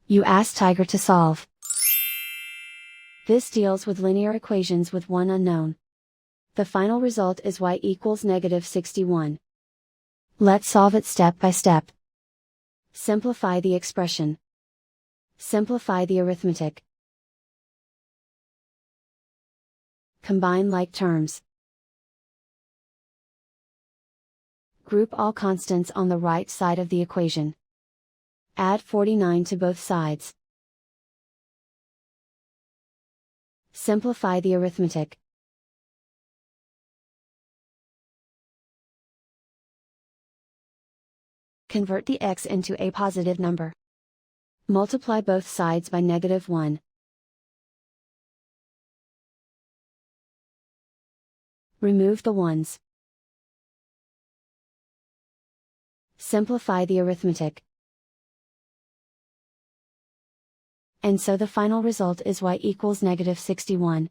You ask Tiger to solve. This deals with linear equations with one unknown. The final result is y equals -61. Let's solve it step by step. Simplify the expression. Simplify the arithmetic. Combine like terms. Group all constants on the right side of the equation. Add 49 to both sides. Simplify the arithmetic. Convert the x into a positive number. Multiply both sides by -1. Remove the ones. Simplify the arithmetic. And so the final result is y equals -61.